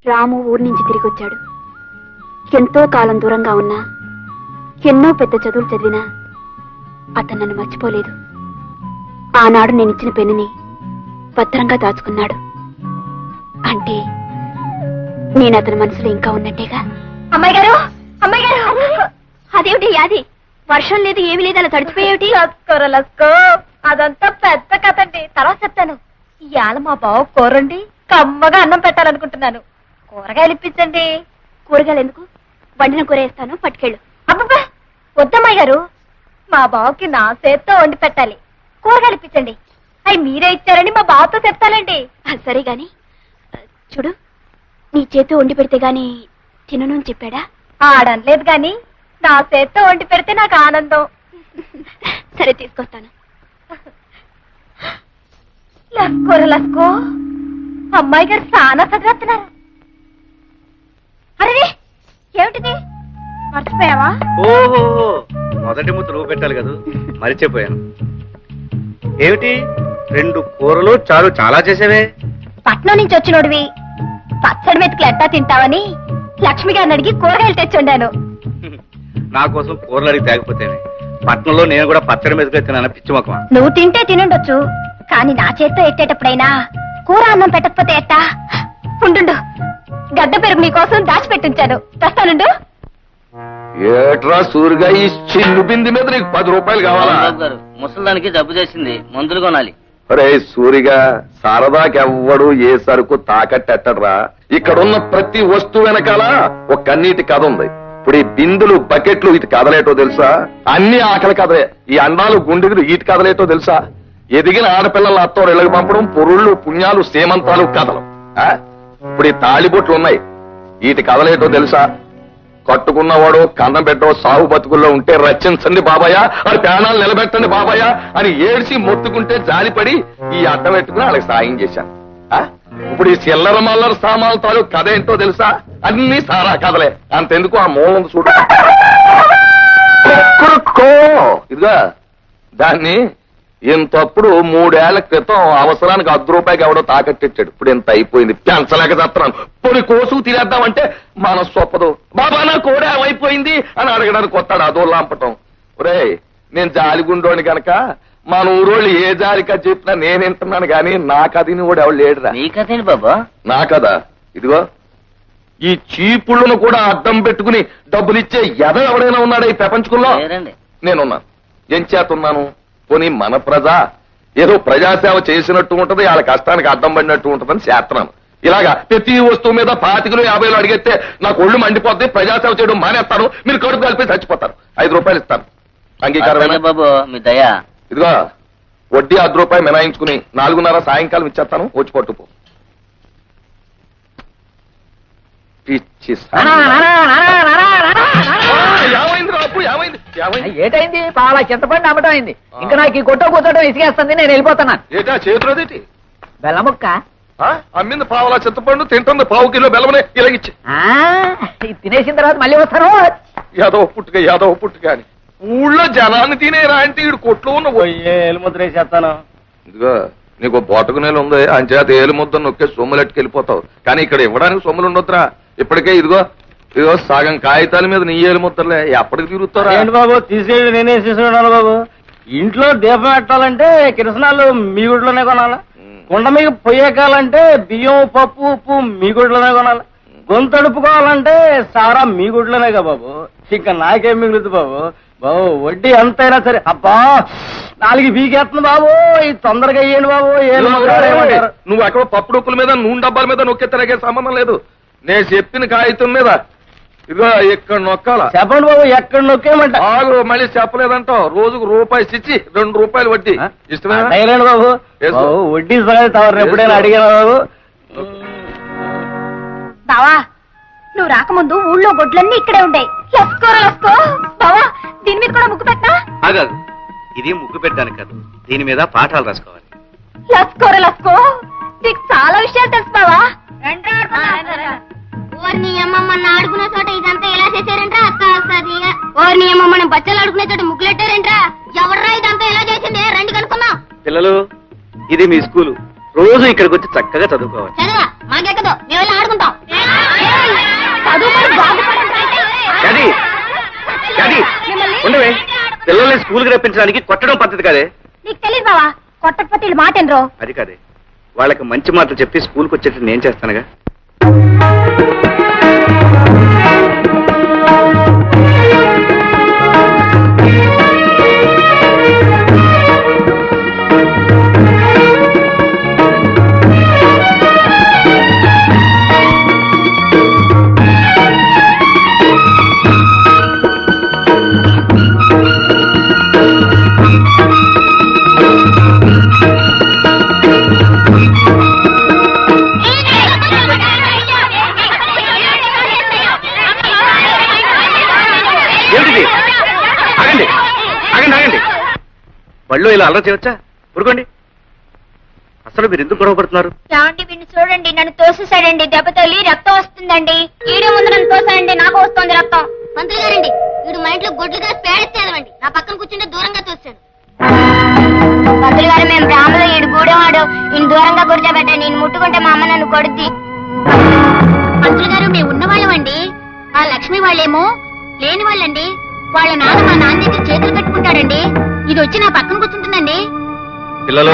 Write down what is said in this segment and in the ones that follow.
రాము ఊరి నుంచి తిరిగొచ్చాడు. ఎంతో కాలం దూరంగా ఉన్నా, ఎన్నో పెద్ద చదువులు చదివినా అతను నన్ను మర్చిపోలేదు. ఆనాడు నేనిచ్చిన పెన్నుని భద్రంగా దాచుకున్నాడు. అంటే నేను అతని మనసులో ఇంకా ఉన్నట్టేగా. అమ్మాయి గారు, అమ్మాయి గారు, అదేమిటి యాది? వర్షం లేదు, ఏమీ లేదు, అలా తడిచిపోయేమిటి? లస్కో అదంతా పెద్ద కథ అండి, తర్వాత చెప్తాను. ఇవాళ మా బావ కూరండి కమ్మగా అన్నం పెట్టాలనుకుంటున్నాను. కూరగాయలు ఇప్పించండి. కూరగాయలు ఎందుకు? వండిన కూర వేస్తాను, పట్టుకెళ్ళు. అబ్బబ్బా వద్దమ్మాయి గారు, మా బావకి నా చేత్తో వండి పెట్టాలి. కూరగాయలు ఇప్పించండి. అవి మీరే ఇచ్చారని మా బావతో చెప్తానండి. సరే గాని చూడు, నీ చేతితో వండి పెడితే గాని తినను అని చెప్పాడా? ఆడనలేదు గాని నా చేత్తో వండి పెడితే నాకు ఆనందం. సరే తీసుకొస్తాను. లస్కోర లస్కో, అమ్మాయి గారు చాలా చదివేస్తున్నారు. అరే ఏమిటిది, మర్చిపోయావా? ఓహో, మొదటి ముద్ద నువ్వు పెట్టాలి కదా, మరిచిపోయాను. ఏమిటి 2 కూరలు చాలు, చాలా చేసేవే. పట్నం నుంచి వచ్చినోడివి పచ్చడి మెతుకులు ఎట్టా తింటావని లక్ష్మి గారిని అడిగి కూరగాయలు తెచ్చుండాను. నా కోసం కూరలు అడిగి తేకపోతేనే. పట్నంలో నేను కూడా పచ్చడి మీదకి తిన్నాను, పిచ్చి మొక్కమా. నువ్వు తింటే తినుండొచ్చు, కానీ నా చేత్తో ఎట్టేటప్పుడైనా కూర అన్నం పెట్టకపోతే ఎట్టా? ఉండు, గడ్డ పెరుగు నీకోసం దాచిపెట్టించాను, తెస్తానుండు. ఏట్రా సూరిగా, ఈ చిన్ను బింది మీద నీకు 10 రూపాయలు కావాలా? ముసలిదానికి జబ్బు చేసింది, మందులు కొనాలి. అరే సూరిగా, సరదాకెవ్వడు ఏ సరుకు తాకట్టెట్టడ్రా. ఇక్కడున్న ప్రతి వస్తువు వెనకాల ఒక కన్నీటి కథ ఉంది. ఇప్పుడు ఈ బిందులు, బకెట్లు, ఇటు కదలేటో తెలుసా? అన్ని ఆకలి కథలే. ఈ అండాలు, గుండెలు, ఇటు కదలేటో తెలుసా? ఎదిగిన ఆడపిల్లల అత్తోరు ఇళ్ళకి పంపడం, పొరుళ్ళు, పుణ్యాలు, సేమంతాలు కథలు. ఇప్పుడు ఈ తాళిబొట్లు ఉన్నాయి, వీటి కదలేటో తెలుసా? కట్టుకున్నవాడు కన్నం పెట్టో సాగు బతుకుల్లో ఉంటే రచించండి బాబాయ్, అది ప్రాణాలు నిలబెట్టండి బాబాయ్ అని ఏడ్చి మొత్తుకుంటే జాలిపడి ఈ అడ్డం పెట్టుకుని వాళ్ళకి సాయం చేశాను. ఇప్పుడు ఈ చిల్లర మల్లర సామాన్ల తాలూకు కథ ఏంటో తెలుసా? అన్ని సారా కథలే. అంతెందుకు, ఆ మూలం చూడు. ఇదిగా దాన్ని ఇంతప్పుడు 3 ఏళ్ల క్రితం అవసరానికి 10 రూపాయకి ఎవడో తాకట్టిచ్చాడు. ఇప్పుడు ఇంత అయిపోయింది, పెంచలేక చేస్తున్నాను. పొడి కోసు తినేద్దామంటే మనస్సు ఒప్పదు. బాబా నా కోడే అయిపోయింది అని అడగడానికి వస్తాడు, అదో లాంపటం. ఒరే నేను జాలిగుండోని గనక మన ఊరోళ్ళు ఏ జాలికా చెప్పినా నేను వింటున్నాను గాని నా కథని కూడా ఎవడు లేడురా. నీ కథేంటి బాబా? నా కదా ఇదిగో, ఈ చీపుళ్ళను కూడా అడ్డం పెట్టుకుని డబ్బులిచ్చే ఎద ఎవడైనా ఉన్నాడా ఈ ప్రపంచంలో? నేనున్నాను. ఏం చేతున్నాను? పోనీ మన ప్రజ ఏదో ప్రజాసేవ చేసినట్టు ఉంటది, వాళ్ళ కష్టానికి అడ్డం పడినట్టు ఉంటదని చేస్తున్నాను. ఇలాగా ప్రతి వస్తువు మీద 25 50 అడిగితే నాకు ఒళ్ళు మండిపోద్ది, ప్రజాసేవ చేయడం మానేస్తాను, మీరు కడుపు కలిపి చచ్చిపోతారు. 5 రూపాయలు ఇస్తాను, అంగీకారమే బాబు? మీ దయా. ఇదిగో వడ్డీ 10 రూపాయలు మినాయించుకుని 4:30 సాయంకాలం ఇచ్చేస్తాను, వచ్చి పట్టుకో. పిచ్చి ఏటైంది? పాల చింతపండు అమ్మటం అయింది. ఇంకా నాకు ఈ కొట్ట కూర్చోటం ఇసుకేస్తుంది, నేను వెళ్ళిపోతున్నాను. ఏటా చేతులదేటి? బెల్లముక్క అమ్మింది పావులా చింతపండు, తింటుంది 1/2 కిలో బెల్లమనే ఇలాగిచ్చి. తినేసిన తర్వాత మళ్ళీ వస్తాను. యాదవ పుట్టుక అని ఊళ్ళో జనాన్ని తినేరా అంటే ఈడు కొట్లో ఉన్న ఏలుముద్ర వేసేస్తాను. ఇదిగో నీకు బోటకు నేలు ఉంది, అంచేత ఏలుముద్ద నొక్కే సొమ్ములెట్టుకు వెళ్ళిపోతావు. కానీ ఇక్కడ ఇవ్వడానికి సొమ్ములు ఉండొద్దురా. ఇప్పటికే ఇదిగో సగం కాగితాల మీద నీ ఏలుముద్దరులే, ఎప్పటికి తిరుగుతారా? ఏంటి బాబు తీసుకెళ్ళి నేనే తీసుకున్నాను బాబు. ఇంట్లో దీపం పెట్టాలంటే కిరసనాలు మీ గుడిలోనే కొనాలి, కుండ మీద పొయ్యకాలంటే బియ్యం, పప్పు, ఉప్పు మీ గుడిలోనే కొనాలి, గొంతు తడుపుకోవాలంటే సారా మీ గుడిలోనేగా బాబు. ఇంకా నాకేం మిగులుతుంది బాబు? బాబు వడ్డీ ఎంతైనా సరే. అబ్బా 4 బీకేస్తుంది బాబు, ఇది తొందరగా అయ్యండి బాబు. నువ్వు ఎక్కడ పప్పు డొక్కుల మీద, నూనె డబ్బాల మీద నొక్కేతనకే సంబంధం లేదు. నేను చెప్పిన కాగితం మీద ఇదిగో ఇక్కడ నొక్కాల. చెప్పండి బాబు, ఎక్కడ నొక్కేయమంట? ఆగు, మళ్ళీ చెప్పలేదంటావు. రోజుకు ₹1 2 రూపాయలు వడ్డీ. ఇష్టమేనా బాబు? వడ్డీ సంగతి ఎప్పుడైనా అడిగాను బాబు? బావా నువ్వు రాకముందు ఊళ్ళో గొడ్లన్నీ ఇక్కడే ఉంటాయి. లస్కో బావా, దీని మీద కూడా ముగ్గు పెట్టా? ఆగాదు, ఇది ముగ్గు పెట్టడానికి కాదు, దీని మీద పాఠాలు రాసుకోవాలి. లస్కో నీకు చాలా విషయాలు తెలుసు బావా. ఓర్ని అమ్మమ్మని ఆడుకునే చోట ఇదంతా ఎలా చేశారంట్రా? అక్క వస్తుంది. ఓర్ని అమ్మమ్మని బచ్చలు ఆడుకునే చోట ముగ్గులెట్టారంట్రా? ఎవర్రా ఇదంతా ఎలా చేసింది? రండి కనుక్కుందాం. పిల్లలు, ఇది మీ స్కూలు, రోజు ఇక్కడికి వచ్చి చక్కగా చదువుకోవాలి. చదవా మాకెక్కదు, మేము వెళ్ళి ఆడుకుంటాం. చదువుకొని బాగుపడాలంటే గది గది ఉండవే పిల్లల్ని స్కూల్కి రప్పించడానికి కొట్టడం పద్ధతి కాదే. నీకు తెలియదు బావా, కొట్టకపోతే వీళ్ళు మాట ఎనరో. అది కాదే, వాళ్ళకి మంచి మాటలు చెప్పి స్కూల్కి వచ్చేటట్టు నేను చేస్తానుగా. ఏమిటి? ఆగండి ఆగండి ఆగండి, బళ్ళు ఇలా అల్లరి చేయవచ్చా? ఊరుకోండి. అసలు మీరు ఎందుకు గొడవ పడుతున్నారు? ఏమండి వీడిని చూడండి, నన్ను తోసేసాడండి, దెబ్బ తగిలి రక్తం వస్తుందండి. ఈడే ముందు నన్ను తోసాడండి, నాకు వస్తుంది రక్తం. మంత్రి గారండి, వీడు మా ఇంట్లో గొడ్లుగా పేడెత్తేదమండి. నా పక్కన కూర్చుంటే దూరంగా తోస్తాడు. మంత్రి గారు, మేము బ్రాహ్మలో ఈడు గూడెవాడు, ఈయన దూరంగా కూర్చోబెట్టండి, నేను ముట్టుకుంటే మా అమ్మ నన్ను కొడుద్ది. మంత్రి గారు, మేము ఉన్నవాళ్ళమండి. ఆ లక్ష్మి వాళ్ళేమో లేని వాళ్ళండి. వాళ్ళ నాన్న మా నాన్న దగ్గర చేతులు కట్టుకుంటాడండి. ఇది వచ్చి నా పక్కన కూర్చుంటుందండి. పిల్లలు,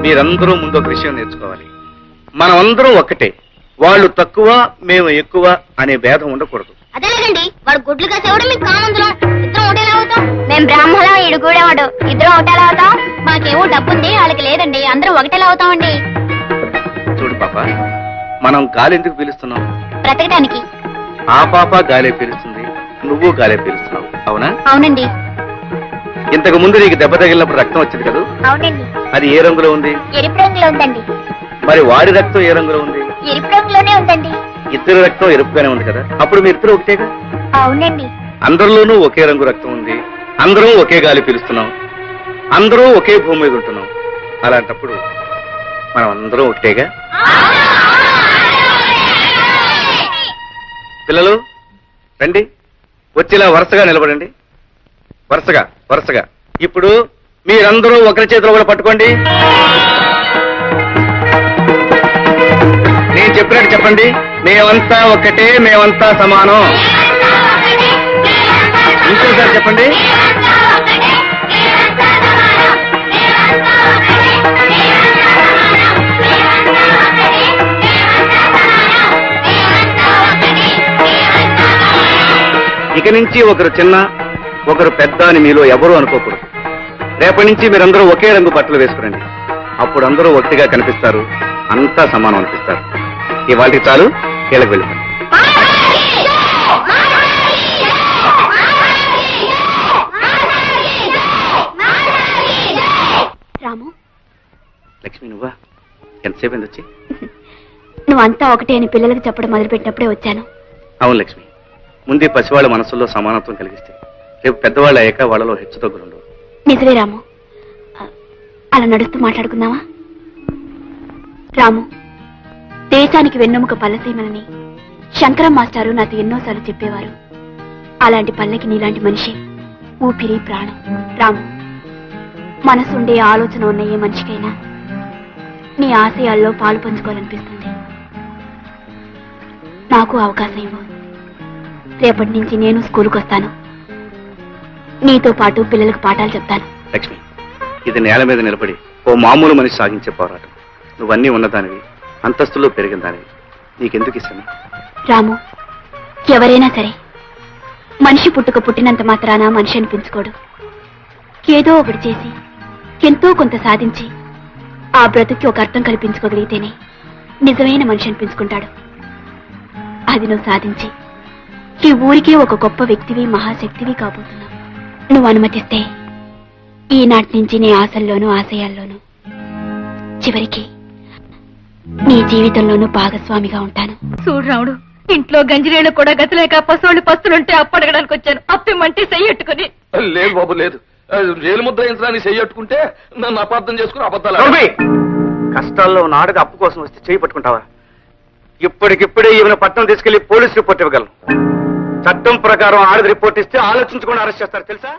మీరందరూ ముందు ఒక విషయం నేర్చుకోవాలి. మనం అందరం ఒక్కటే, వాళ్ళు తక్కువ మేము ఎక్కువ అనే భేదం ఉండకూడదు. అదేలేదండి, వాడు గొడ్లు కాసేవాడు, మీకు కామందులం. ఇద్దరం ఒకటేలా అవుతాం. మేము బ్రాహ్మణం, ఈడు గూడెవాడు, ఇద్దరం ఒకటేలా అవుతాం. మాకేమో డబ్బుంది, వాళ్ళకి లేదండి. అందరం ఒకటేలా అవుతామండి. చూడు పాప, మనం గాలి ఎందుకు పీలుస్తున్నాం? బ్రతకడానికి. ఆ పాప గాలే పీలుస్తుంది, నువ్వు గాలే పీలుస్తున్నావు, అవునా? అవునండి. ఇంతకు ముందు నీకు దెబ్బ తగిలినప్పుడు రక్తం వచ్చింది కదా, అవునండి. అది ఏ రంగులో ఉంది? ఎరుపు రంగులో ఉందండి. మరి వాడి రక్తం ఏ రంగులో ఉంది? ఎరుపు రంగులోనే ఉందండి. ఇద్దరు రక్తం ఎరుపుగానే ఉంది కదా, అప్పుడు మీ ఇద్దరు ఒకటేగా. అవునండి. అందరిలోనూ ఒకే రంగు రక్తం ఉంది, అందరం ఒకే గాలి పీలుస్తున్నాం, అందరూ ఒకే భూమి మీద ఉంటున్నాం. అలాంటప్పుడు మనం అందరం ఒకటేగా. పిల్లలు రండి, వచ్చిలా వరుసగా నిలబడండి. వరుసగా వరుసగా. ఇప్పుడు మీరందరూ ఒకరి చేతిలో కూడా పట్టుకోండి. నేను చెప్పినట్టు చెప్పండి. మేమంతా ఒక్కటే, మేమంతా సమానం. ఇంకోసారి చెప్పండి. ఇక నుంచి ఒకరు చిన్న ఒకరు పెద్ద అని మీలో ఎవరూ అనుకోకూడదు. రేపటి నుంచి మీరందరూ ఒకే రంగు బట్టలు వేసుకురండి. అప్పుడు అందరూ ఒకటిగా కనిపిస్తారు, అంతా సమానం అనిపిస్తారు. ఇవాళకి చాలు, కీళ్ళకి వెళ్ళిపోండి. రాము, లక్ష్మి నువ్వా? ఎంతసేపు అయింది వచ్చి? నువ్వంతా ఒకటే అని పిల్లలకు చెప్పడం మొదలుపెట్టినప్పుడే వచ్చాను. అవును లక్ష్మి, ముందే పసివాళ్ళ మనసుల్లో సమానత్వం కలిగిస్తే రేపు పెద్దవాళ్ళు అయ్యాక వాళ్ళలో హెచ్చు తగ్గులుండవు. నిజమే రాము, అలా నడుస్తూ మాట్లాడుకుందామా? రాము, దేశానికి వెన్నెముక పల్లసీమలని శంకరం మాస్టారు నాతో ఎన్నోసార్లు చెప్పేవారు. అలాంటి పల్లెకి నీలాంటి మనిషి ఊపిరి ప్రాణం. రాము, మనసుండే ఆలోచన ఉన్న ఏ మనిషికైనా నీ ఆశయాల్లో పాలు పంచుకోవాలనిపిస్తుంది. నాకు అవకాశం ఇవ్వు. రేపటి నుంచి నేను స్కూల్కి వస్తాను. నీతో పాటు పిల్లలకు పాఠాలు చెప్తాను. లక్ష్మి, ఇది నేల మీద నిలబడి ఓ మామూలు మనిషి సాగించే పోరాటం. నువ్వన్నీ ఉన్నదానివి, అంతస్తులో పెరిగిన దానివి. నీకెందుకు ఇష్టం? రాము, ఎవరైనా సరే మనిషి పుట్టినంత మాత్రాన మనిషి అనిపించుకోడు. ఏదో ఒకటి చేసి ఎంతో కొంత సాధించి ఆ బ్రతుకి ఒక అర్థం కల్పించుకోగలిగితేనే నిజమైన మనిషి అనిపించుకుంటాడు. అది నువ్వు సాధించి ఈ ఊరికే ఒక గొప్ప వ్యక్తివి, మహాశక్తివి కాబోతున్నావు. నువ్వు అనుమతిస్తే ఈనాటి నుంచి నీ ఆశల్లోనూ ఆశయాల్లోనూ చివరికి నీ జీవితంలోనూ భాగస్వామిగా ఉంటాను. చూడు రాముడు, ఇంట్లో గంజిరేళ్ళు కూడా గతిలేక పశువులు పస్తులుంటే అప్పడగడానికి వచ్చాను. అప్పమంటే చెయ్యట్టుకుని. లేదు బాబు లేదు, రేలు ముద్ర యంత్రాన్ని చెయ్యట్టుకుంటే నన్ను అపార్థం చేసుకుని అబద్ధాలు. నోర్మి! కష్టాల్లో ఉన్న ఆడది అప్పు కోసం వస్తే చేయి పట్టుకుంటావా? ఇప్పటికిప్పుడే ఈమెను పట్టణం తీసుకెళ్లి పోలీస్ రిపోర్ట్ ఇవ్వగలను. చట్టం ప్రకారం ఆడది రిపోర్ట్ ఇస్తే ఆలోచించకుండా అరెస్ట్ చేస్తారు తెలుసా?